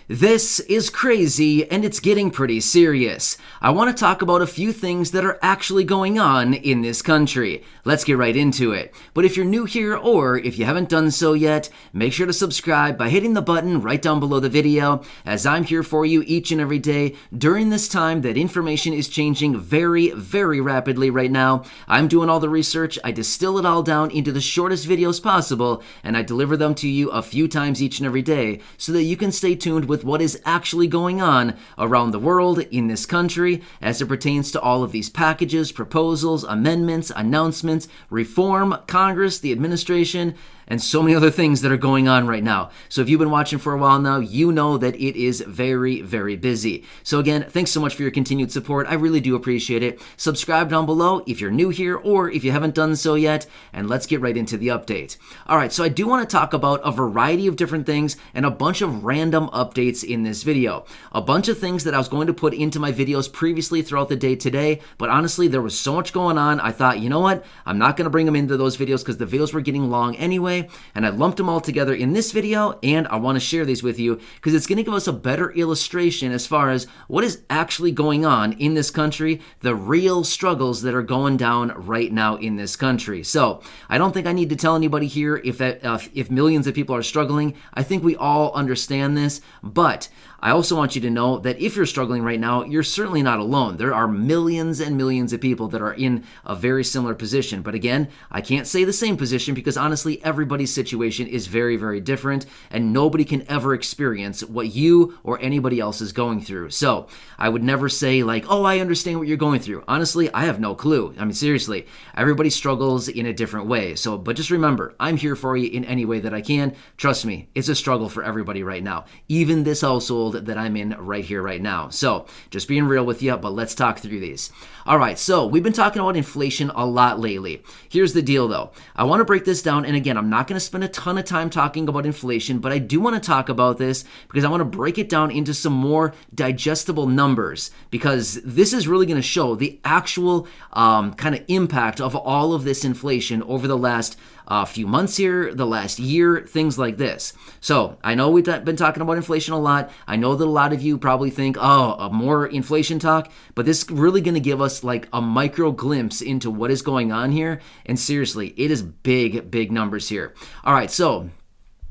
This is crazy and it's getting pretty serious. I want to talk about a few things that are actually going on in this country. Let's get right into it. But if you're new here or if you haven't done so yet, make sure to subscribe by hitting the button right down below the video, as I'm here for you each and every day during this time that information is changing very, very rapidly right now. I'm doing all the research, I distill it all down into the shortest videos possible, and I deliver them to you a few times each and every day so that you can stay tuned with what is actually going on around the world, in this country, as it pertains to all of these packages, proposals, amendments, announcements, reform, Congress, the administration, and so many other things that are going on right now. So if you've been watching for a while now, you know that it is very, very busy. So again, thanks so much for your continued support. I really do appreciate it. Subscribe down below if you're new here or if you haven't done so yet, and let's get right into the update. All right, so I do want to talk about a variety of different things and a bunch of random updates in this video. A bunch of things that I was going to put into my videos previously throughout the day today, but honestly, there was so much going on, I thought, you know what? I'm not going to bring them into those videos because the videos were getting long anyway. And I lumped them all together in this video, and I want to share these with you because it's going to give us a better illustration as far as what is actually going on in this country, the real struggles that are going down right now in this country. So I don't think I need to tell anybody here if millions of people are struggling. I think we all understand this, but I also want you to know that if you're struggling right now, you're certainly not alone. There are millions and millions of people that are in a very similar position. But again, I can't say the same position because honestly, everybody's situation is very, very different, and nobody can ever experience what you or anybody else is going through. So I would never say like, oh, I understand what you're going through. Honestly, I have no clue. I mean, seriously, everybody struggles in a different way. So, but just remember, I'm here for you in any way that I can. Trust me, it's a struggle for everybody right now, even this household that I'm in right here, right now. So just being real with you, but let's talk through these. All right, so we've been talking about inflation a lot lately. Here's the deal though. I want to break this down, and again, I'm not going to spend a ton of time talking about inflation, but I do want to talk about this because I want to break it down into some more digestible numbers, because this is really going to show the actual kind of impact of all of this inflation over the last few months here, the last year, things like this. So I know we've been talking about inflation a lot. I know that a lot of you probably think, oh, more inflation talk, but this is really going to give us like a micro glimpse into what is going on here. And seriously, it is big, big numbers here. All right, so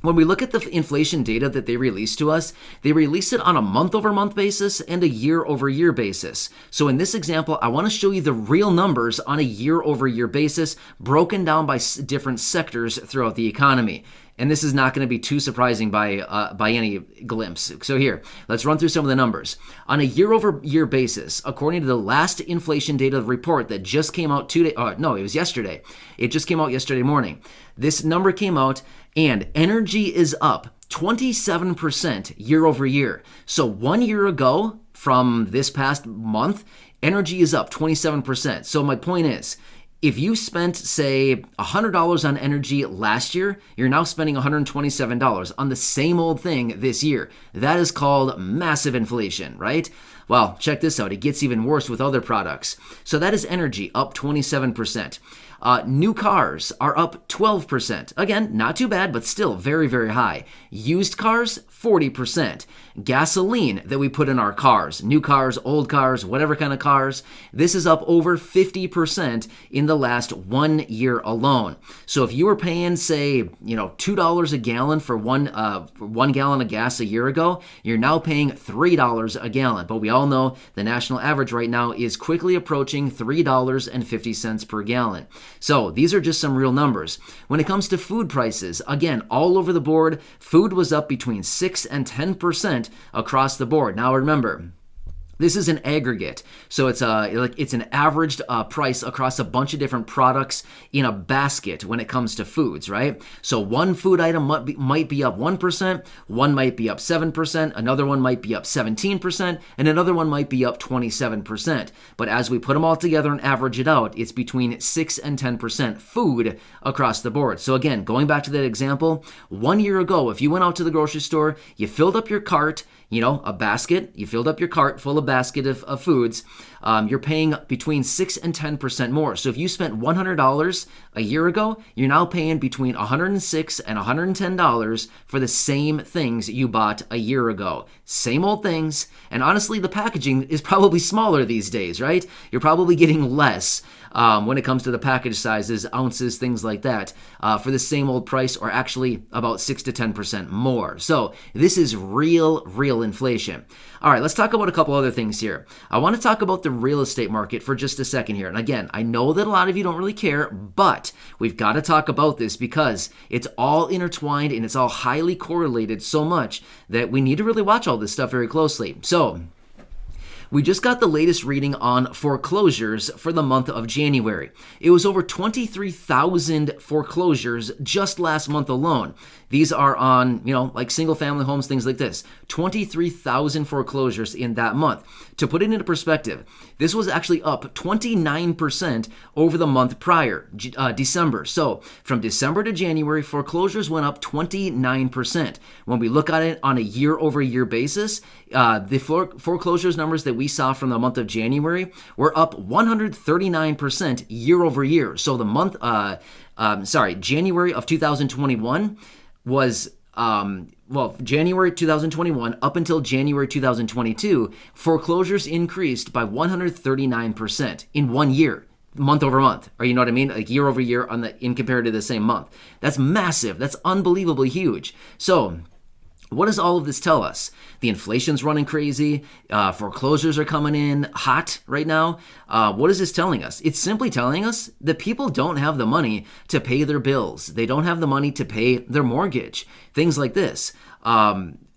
when we look at the inflation data that they released to us, they released it on a month-over-month basis and a year-over-year basis. So in this example, I want to show you the real numbers on a year-over-year basis, broken down by different sectors throughout the economy. And this is not going to be too surprising by any glimpse. So here, let's run through some of the numbers. On a year-over-year basis, according to the last inflation data report that just came out it was yesterday. It just came out yesterday morning. This number came out, and energy is up 27% year over year. So 1 year ago, from this past month, energy is up 27%. So my point is, if you spent, say, $100 on energy last year, you're now spending $127 on the same old thing this year. That is called massive inflation, right? Well, check this out. It gets even worse with other products. So that is energy up 27%. New cars are up 12%. Again, not too bad, but still very, very high. Used cars, 40%. Gasoline that we put in our cars, new cars, old cars, whatever kind of cars, this is up over 50% in the last 1 year alone. So if you were paying, say, $2 a gallon for one gallon of gas a year ago, you're now paying $3 a gallon. But we all know the national average right now is quickly approaching $3.50 per gallon. So these are just some real numbers. When it comes to food prices, again, all over the board, food was up between 6 and 10% across the board. Now remember, this is an aggregate, so it's an averaged price across a bunch of different products in a basket when it comes to foods, right? So one food item might be up 1%, one might be up 7%, another one might be up 17%, and another one might be up 27%. But as we put them all together and average it out, it's between 6 and 10% food across the board. So again, going back to that example, 1 year ago, if you went out to the grocery store, you filled up your cart, a basket, you filled up your cart full of basket of foods, you're paying between 6 and 10% more. So if you spent $100 a year ago, you're now paying between $106 and $110 for the same things you bought a year ago. Same old things, and honestly, the packaging is probably smaller these days, right? You're probably getting less when it comes to the package sizes, ounces, things like that, for the same old price, or actually about 6 to 10% more. So this is real inflation. All right, let's talk about a couple other things here. I want to talk about the real estate market for just a second here. And again, I know that a lot of you don't really care, but we've got to talk about this because it's all intertwined and it's all highly correlated so much that we need to really watch all this stuff very closely. So we just got the latest reading on foreclosures for the month of January. It was over 23,000 foreclosures just last month alone. These are on, like single-family homes, things like this. 23,000 foreclosures in that month. To put it into perspective, this was actually up 29% over the month prior, December. So from December to January, foreclosures went up 29%. When we look at it on a year-over-year basis, the foreclosures numbers that we saw from the month of January were up 139% year over year. So the month, January of 2021 was, January 2021 up until January 2022, foreclosures increased by 139% in 1 year. Month over month, or you know what I mean? Like year over year in compared to the same month. That's massive. That's unbelievably huge. So what does all of this tell us? The inflation's running crazy. Foreclosures are coming in hot right now. What is this telling us? It's simply telling us that people don't have the money to pay their bills. They don't have the money to pay their mortgage. Things like this.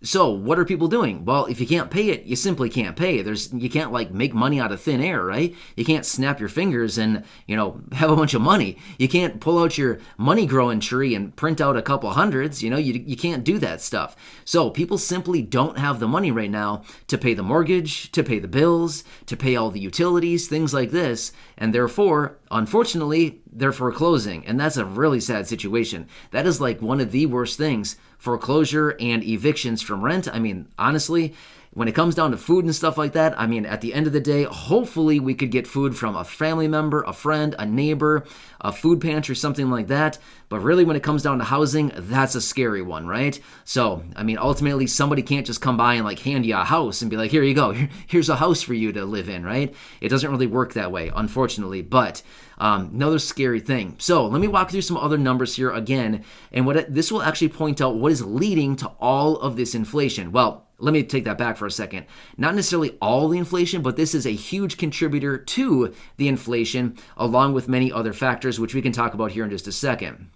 So what are people doing? Well, if you can't pay it, you simply can't pay. You can't make money out of thin air, right? You can't snap your fingers and, have a bunch of money. You can't pull out your money growing tree and print out a couple hundreds. You can't do that stuff. So people simply don't have the money right now to pay the mortgage, to pay the bills, to pay all the utilities, things like this. And therefore, unfortunately, they're foreclosing. And that's a really sad situation. That is one of the worst things. Foreclosure and evictions from rent. I mean, honestly, when it comes down to food and stuff like that, I mean, at the end of the day, hopefully we could get food from a family member, a friend, a neighbor, a food pantry, something like that. But really, when it comes down to housing, that's a scary one, right? So, I mean, ultimately, somebody can't just come by and hand you a house and be like, here you go, here's a house for you to live in, right? It doesn't really work that way, unfortunately. But another scary thing. So let me walk through some other numbers here again, and this will actually point out what is leading to all of this inflation. Well, let me take that back for a second. Not necessarily all the inflation, but this is a huge contributor to the inflation, along with many other factors, which we can talk about here in just a second.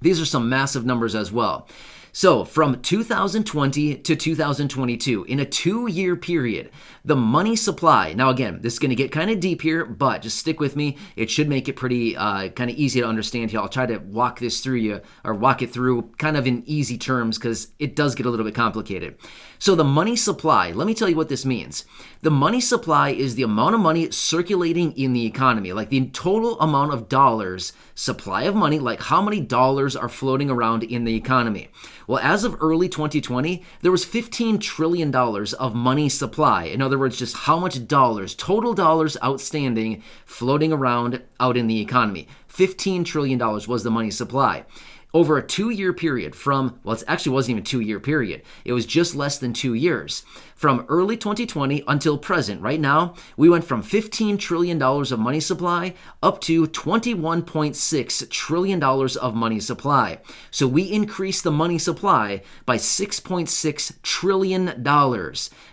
These are some massive numbers as well. So from 2020 to 2022, in a 2-year period, the money supply, now again, this is going to get kind of deep here, but just stick with me. It should make it pretty kind of easy to understand here. I'll try to walk it through kind of in easy terms because it does get a little bit complicated. So the money supply, let me tell you what this means. The money supply is the amount of money circulating in the economy, like the total amount of dollars, supply of money, like how many dollars are floating around in the economy. Well, as of early 2020, there was $15 trillion of money supply. In other words, just how much dollars, total dollars outstanding, floating around out in the economy. $15 trillion was the money supply. Over a 2-year period it actually wasn't even a 2-year period. It was just less than 2 years. From early 2020 until present, right now, we went from $15 trillion of money supply up to $21.6 trillion of money supply. So we increased the money supply by $6.6 trillion.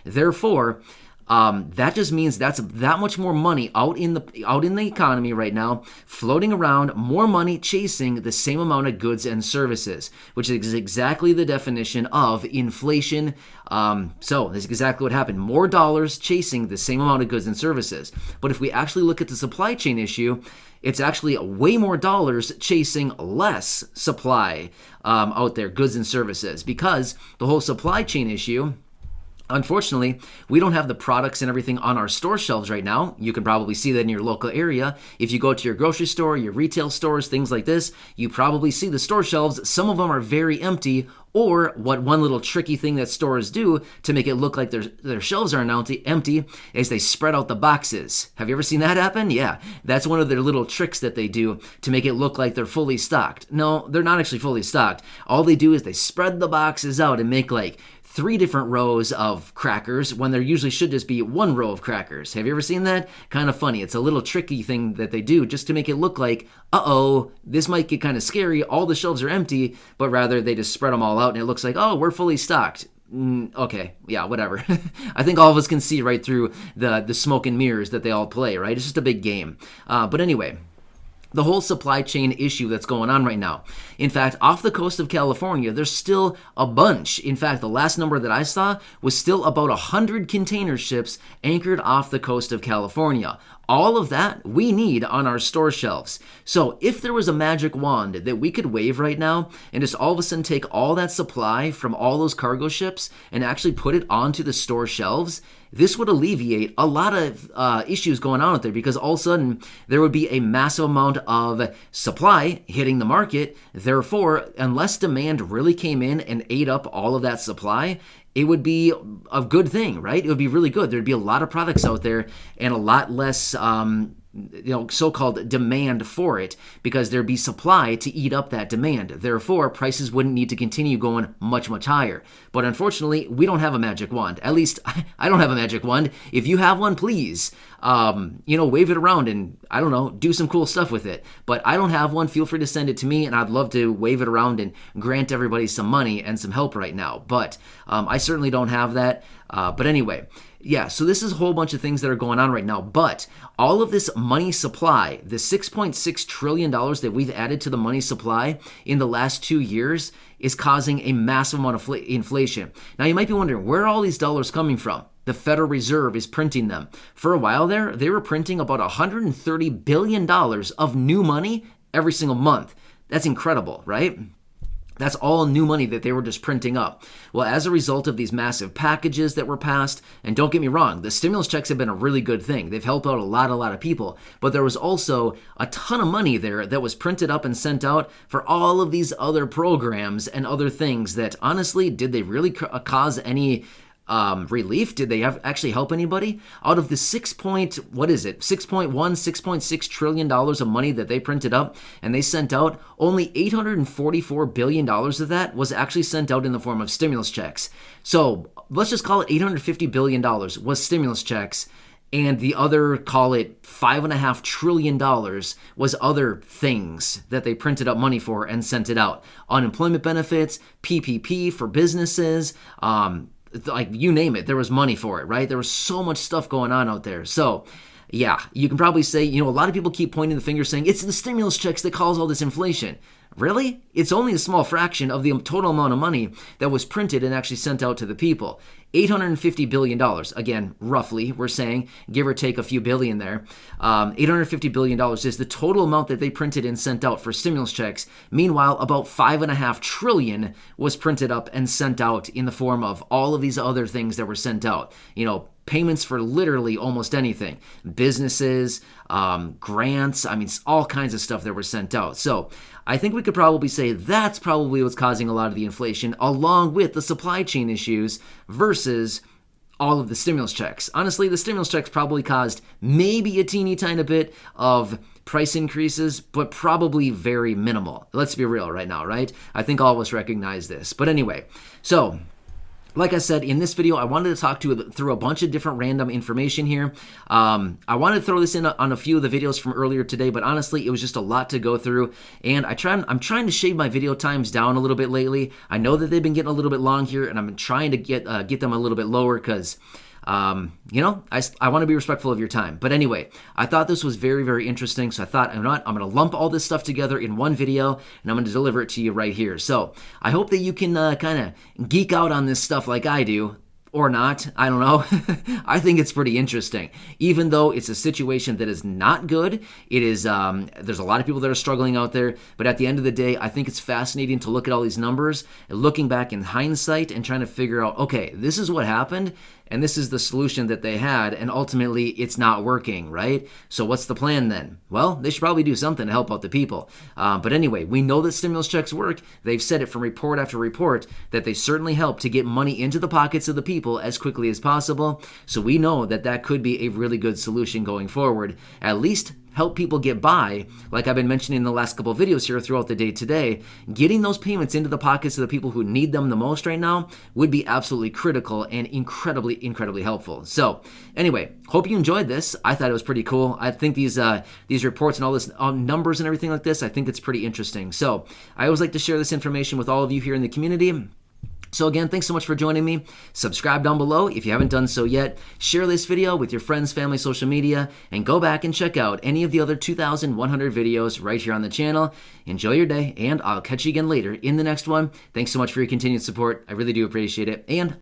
Therefore, that just means that's that much more money out in the economy right now, floating around, more money chasing the same amount of goods and services, which is exactly the definition of inflation. So this is exactly what happened. More dollars chasing the same amount of goods and services. But if we actually look at the supply chain issue, it's actually way more dollars chasing less supply out there, goods and services, because the whole supply chain issue Unfortunately, we don't have the products and everything on our store shelves right now. You can probably see that in your local area. If you go to your grocery store, your retail stores, things like this, you probably see the store shelves. Some of them are very empty, or what one little tricky thing that stores do to make it look like their shelves are empty is they spread out the boxes. Have you ever seen that happen? Yeah, that's one of their little tricks that they do to make it look like they're fully stocked. No, they're not actually fully stocked. All they do is they spread the boxes out and make like 3 different rows of crackers when there usually should just be 1 row of crackers. Have you ever seen that? Kind of funny. It's a little tricky thing that they do just to make it look like, uh-oh, this might get kind of scary. All the shelves are empty, but rather they just spread them all out and it looks like, oh, we're fully stocked. Okay, yeah, whatever. I think all of us can see right through the smoke and mirrors that they all play, right? It's just a big game. But anyway, the whole supply chain issue that's going on right now. In fact, off the coast of California, there's still a bunch. In fact, the last number that I saw was still about 100 container ships anchored off the coast of California. All of that we need on our store shelves. So if there was a magic wand that we could wave right now and just all of a sudden take all that supply from all those cargo ships and actually put it onto the store shelves, this would alleviate a lot of issues going on out there, because all of a sudden there would be a massive amount of supply hitting the market. Therefore, unless demand really came in and ate up all of that supply, it would be a good thing, right? It would be really good. There'd be a lot of products out there and a lot less so-called demand for it, because there'd be supply to eat up that demand. Therefore, prices wouldn't need to continue going much, much higher. But unfortunately, we don't have a magic wand. At least I don't have a magic wand. If you have one, please, wave it around and, I don't know, do some cool stuff with it. But I don't have one. Feel free to send it to me, and I'd love to wave it around and grant everybody some money and some help right now. But I certainly don't have that. But anyway, yeah, so this is a whole bunch of things that are going on right now. But all of this money supply, the $6.6 trillion that we've added to the money supply in the last 2 years, is causing a massive amount of inflation. Now, you might be wondering, where are all these dollars coming from? The Federal Reserve is printing them. For a while there, they were printing about $130 billion of new money every single month. That's incredible, right? That's all new money that they were just printing up. Well, as a result of these massive packages that were passed, and don't get me wrong, the stimulus checks have been a really good thing. They've helped out a lot of people. But there was also a ton of money there that was printed up and sent out for all of these other programs and other things that, honestly, did they really cause any relief? Did they actually help anybody? Out of the $6.6 trillion of money that they printed up and they sent out, only $844 billion of that was actually sent out in the form of stimulus checks. So let's just call it $850 billion was stimulus checks, and the other, call it $5.5 trillion was other things that they printed up money for and sent it out. Unemployment benefits, PPP for businesses, like you name it, there was money for it, right? There was so much stuff going on out there. So yeah, you can probably say, a lot of people keep pointing the finger saying it's the stimulus checks that cause all this inflation. Really? It's only a small fraction of the total amount of money that was printed and actually sent out to the people. $850 billion, again, roughly, we're saying, give or take a few billion there. $850 billion is the total amount that they printed and sent out for stimulus checks. Meanwhile, about $5.5 trillion was printed up and sent out in the form of all of these other things that were sent out. Payments for literally almost anything. Businesses, grants, all kinds of stuff that were sent out. So I think we could probably say that's probably what's causing a lot of the inflation, along with the supply chain issues versus all of the stimulus checks. Honestly, the stimulus checks probably caused maybe a teeny tiny bit of price increases, but probably very minimal. Let's be real right now, right? I think all of us recognize this. But anyway, so like I said, in this video, I wanted to talk through a bunch of different random information here. I wanted to throw this in on a few of the videos from earlier today, but honestly, it was just a lot to go through. And I'm trying to shave my video times down a little bit lately. I know that they've been getting a little bit long here, and I'm trying to get them a little bit lower because I want to be respectful of your time. But anyway, I thought this was very, very interesting. So I thought, I'm going to lump all this stuff together in one video, and I'm going to deliver it to you right here. So I hope that you can kind of geek out on this stuff like I do. or not. I don't know. I think it's pretty interesting. Even though it's a situation that is not good, it is. There's a lot of people that are struggling out there. But at the end of the day, I think it's fascinating to look at all these numbers, looking back in hindsight and trying to figure out, okay, this is what happened, and this is the solution that they had, and ultimately it's not working, right? So what's the plan then? Well, they should probably do something to help out the people. But anyway, we know that stimulus checks work. They've said it from report after report that they certainly help to get money into the pockets of the people as quickly as possible. So we know that that could be a really good solution going forward. At least help people get by, like I've been mentioning in the last couple of videos here throughout the day today. Getting those payments into the pockets of the people who need them the most right now would be absolutely critical and incredibly helpful. So anyway, hope you enjoyed this. I thought it was pretty cool. I think these reports and all this numbers and everything like this, I think it's pretty interesting. So I always like to share this information with all of you here in the community. So again, thanks so much for joining me. Subscribe down below if you haven't done so yet. Share this video with your friends, family, social media, and go back and check out any of the other 2,100 videos right here on the channel. Enjoy your day, and I'll catch you again later in the next one. Thanks so much for your continued support. I really do appreciate it, and